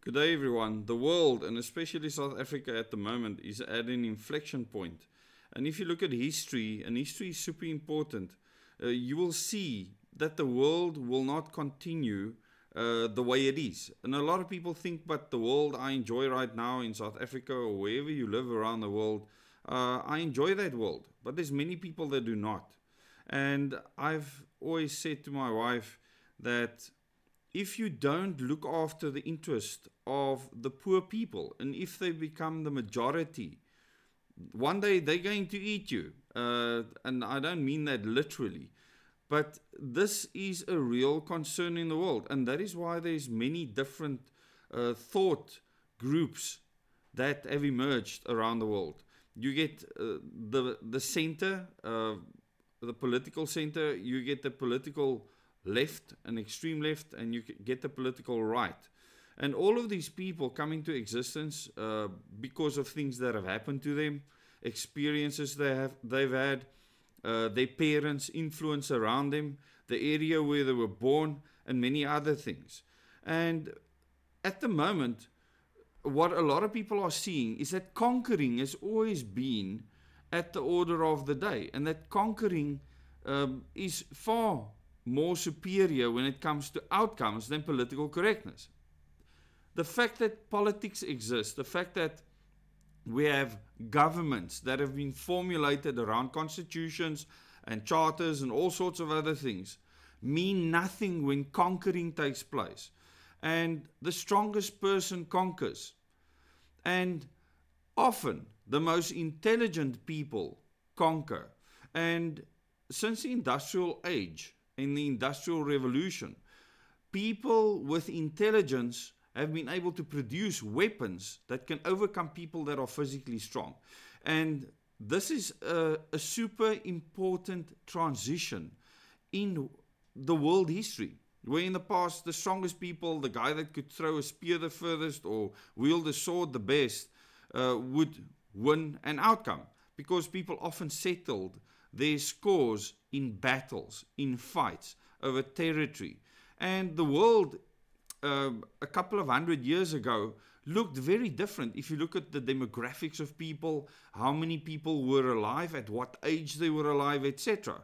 Good day, everyone. The world, and especially South Africa at the moment, is at an inflection point. And if you look at history, and history is super important, you will see that the world will not continue the way it is. And a lot of people think, but the world I enjoy right now in South Africa or wherever you live around the world, I enjoy that world. But there's many people that do not. And I've always said to my wife that if you don't look after the interest of the poor people, and if they become the majority, one day they're going to eat you. And I don't mean that literally. But this is a real concern in the world. And that is why there's many different thought groups that have emerged around the world. You get the center, the political center, you get the political left and extreme left, and you get the political right. And all of these people come into existence because of things that have happened to them, experiences they've had, their parents' influence around them, the area where they were born, and many other things. And at the moment, what a lot of people are seeing is that conquering has always been at the order of the day, and that conquering is far more superior when it comes to outcomes than political correctness. The fact that politics exists, the fact that we have governments that have been formulated around constitutions and charters and all sorts of other things mean nothing when conquering takes place. And the strongest person conquers. And often the most intelligent people conquer. And since the industrial age, in the Industrial Revolution, people with intelligence have been able to produce weapons that can overcome people that are physically strong. And this is a super important transition in the world history, where in the past the strongest people, the guy that could throw a spear the furthest or wield a sword the best, would win an outcome, because people often settled their scores in battles, in fights over territory. And the world a couple of 100 years ago looked very different. If you look at the demographics of people, how many people were alive, at what age they were alive, etc.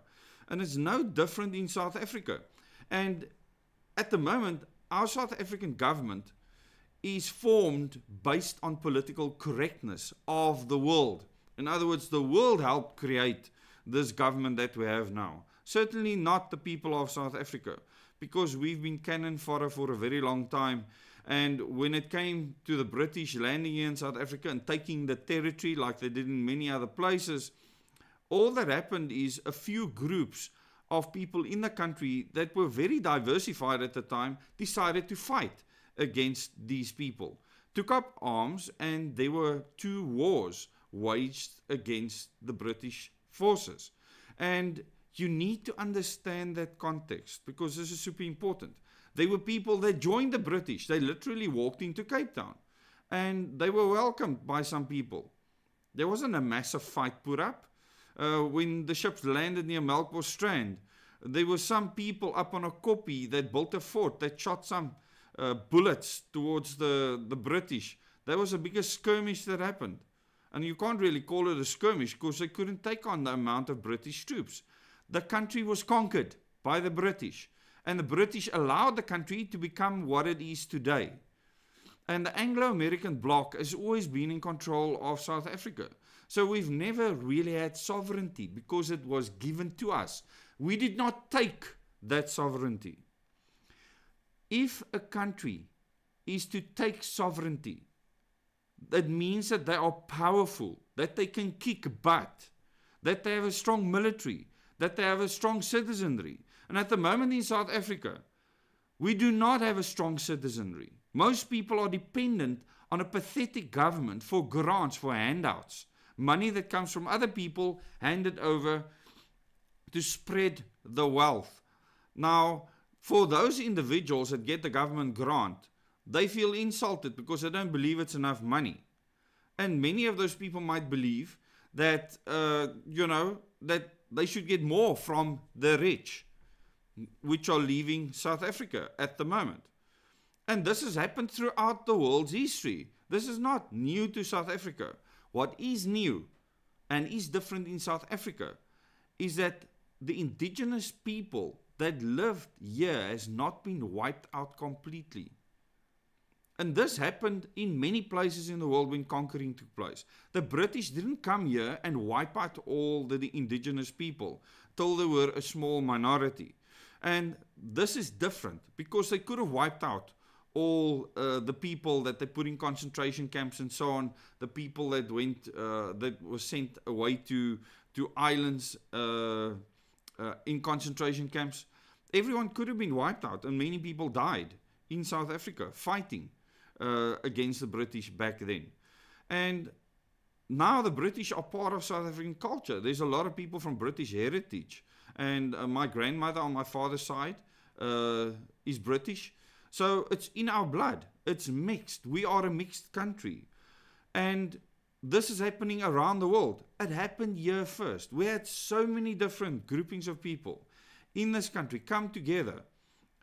And it's no different in South Africa. And at the moment, our South African government is formed based on political correctness of the world. In other words, the world helped create this government that we have now. Certainly not the people of South Africa, because we've been cannon fodder for a very long time. And when it came to the British landing in South Africa and taking the territory like they did in many other places, all that happened is a few groups of people in the country that were very diversified at the time decided to fight against these people, took up arms, and there were two wars waged against the British forces. And you need to understand that context, because this is super important. There were people that joined the British. They literally walked into Cape Town and they were welcomed by some people. There wasn't a massive fight put up. When the ships landed near Melkbos Strand, there were some people up on a kopie that built a fort, that shot some bullets towards the British. That was the biggest skirmish that happened. And you can't really call it a skirmish because they couldn't take on the amount of British troops. The country was conquered by the British. And the British allowed the country to become what it is today. And the Anglo-American bloc has always been in control of South Africa. So we've never really had sovereignty because it was given to us. We did not take that sovereignty. If a country is to take sovereignty, that means that they are powerful, that they can kick butt, that they have a strong military, that they have a strong citizenry. And at the moment in South Africa, we do not have a strong citizenry. Most people are dependent on a pathetic government for grants, for handouts, money that comes from other people handed over to spread the wealth. Now, for those individuals that get the government grant, they feel insulted because they don't believe it's enough money. And many of those people might believe that, that they should get more from the rich, which are leaving South Africa at the moment. And this has happened throughout the world's history. This is not new to South Africa. What is new and is different in South Africa is that the indigenous people that lived here has not been wiped out completely. And this happened in many places in the world when conquering took place. The British didn't come here and wipe out all the indigenous people till they were a small minority. And this is different because they could have wiped out all the people that they put in concentration camps and so on, the people that went, that were sent away to islands in concentration camps. Everyone could have been wiped out, and many people died in South Africa fighting against the British back then. And now the British are part of South African culture. There's a lot of people from British heritage. And my grandmother on my father's side is British. So it's in our blood. It's mixed. We are a mixed country. And this is happening around the world. It happened here first. We had so many different groupings of people in this country come together,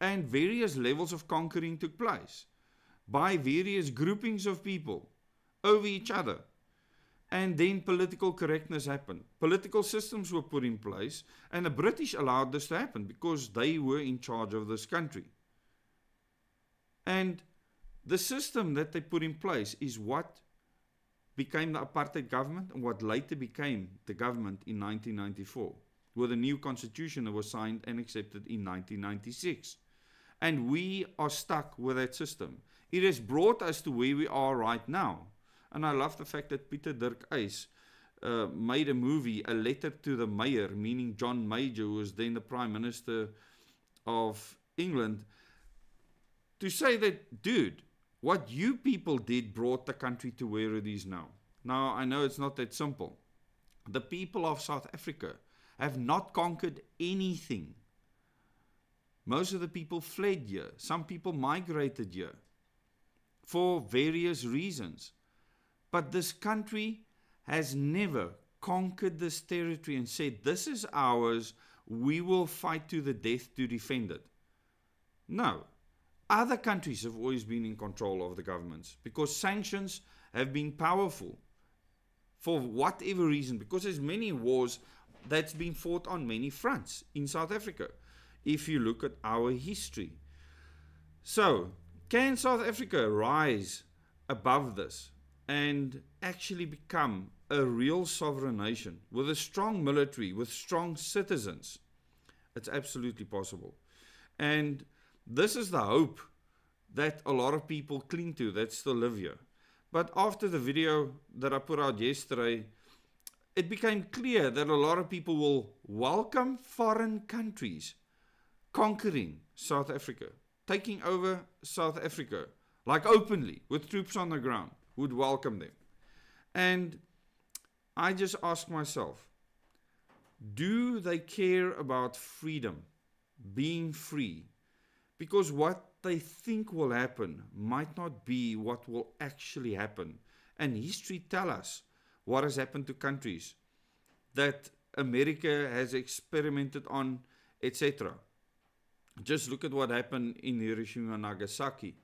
and various levels of conquering took place by various groupings of people over each other. And then political correctness happened. Political systems were put in place, and the British allowed this to happen because they were in charge of this country. And the system that they put in place is what became the apartheid government and what later became the government in 1994, with a new constitution that was signed and accepted in 1996. And we are stuck with that system. It has brought us to where we are right now. And I love the fact that Pieter Dirk Uys made a movie, A Letter to the Mayor, meaning John Major, who was then the Prime Minister of England, to say that, dude, what you people did brought the country to where it is now. Now, I know it's not that simple. The people of South Africa have not conquered anything. Most of the people fled here. Some people migrated here for various reasons. But this country has never conquered this territory and said, this is ours, we will fight to the death to defend it. No. Other countries have always been in control of the governments because sanctions have been powerful for whatever reason, because there's many wars that's been fought on many fronts in South Africa, if you look at our history. So, can South Africa rise above this and actually become a real sovereign nation with a strong military, with strong citizens? It's absolutely possible. And this is the hope that a lot of people cling to that still live here. But after the video that I put out yesterday, it became clear that a lot of people will welcome foreign countries conquering South Africa, taking over South Africa, like openly, with troops on the ground, would welcome them. And I just ask myself, do they care about freedom, being free? Because what they think will happen might not be what will actually happen. And history tells us what has happened to countries that America has experimented on, etc. Just look at what happened in Hiroshima and Nagasaki.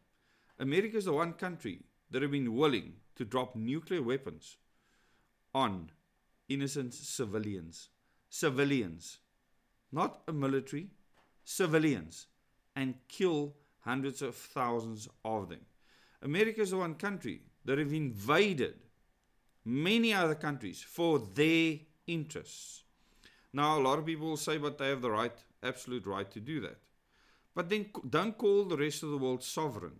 America is the one country that have been willing to drop nuclear weapons on innocent civilians. Civilians. Not a military, civilians. And kill hundreds of thousands of them. America is the one country that have invaded many other countries for their interests. Now, a lot of people will say, but they have the right, absolute right to do that. But then don't call the rest of the world sovereign.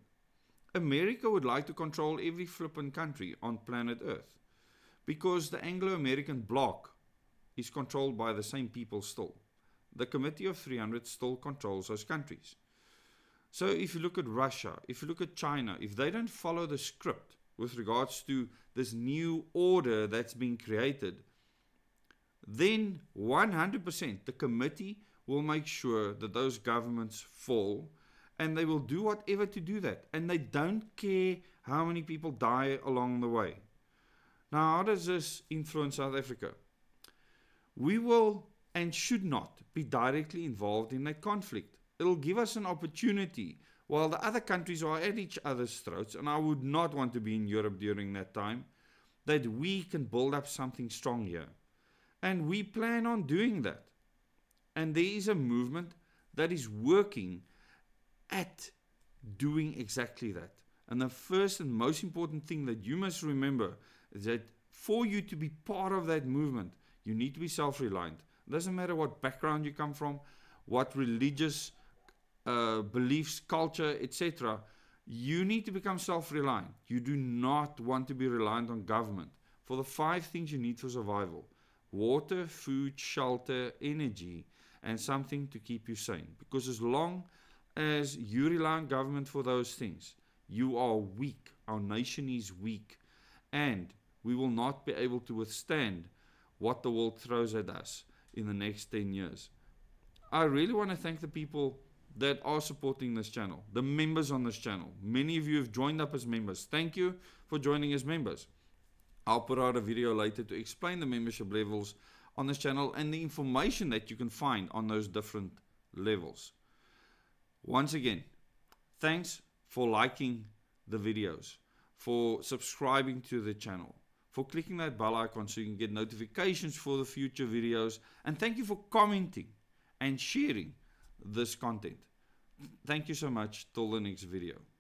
America would like to control every flippin' country on planet Earth because the Anglo-American bloc is controlled by the same people still. The Committee of 300 still controls those countries. So if you look at Russia, if you look at China, if they don't follow the script with regards to this new order that's been created, then 100% the committee will make sure that those governments fall, and they will do whatever to do that. And they don't care how many people die along the way. Now, how does this influence South Africa? We will and should not be directly involved in that conflict. It'll give us an opportunity while the other countries are at each other's throats, and I would not want to be in Europe during that time, that we can build up something strong here. And we plan on doing that. And there is a movement that is working at doing exactly that. And the first and most important thing that you must remember is that for you to be part of that movement, you need to be self-reliant. It doesn't matter what background you come from, what religious beliefs, culture, etc. You need to become self-reliant. You do not want to be reliant on government for the 5 things you need for survival: water, food, shelter, energy, and something to keep you sane. Because as long as you rely on government for those things, you are weak. Our nation is weak. And we will not be able to withstand what the world throws at us in the next 10 years. I really want to thank the people that are supporting this channel, the members on this channel. Many of you have joined up as members. Thank you for joining as members. I'll put out a video later to explain the membership levels on this channel and the information that you can find on those different levels. Once again, thanks for liking the videos, for subscribing to the channel, for clicking that bell icon so you can get notifications for the future videos, and thank you for commenting and sharing this content. Thank you so much. Till the next video.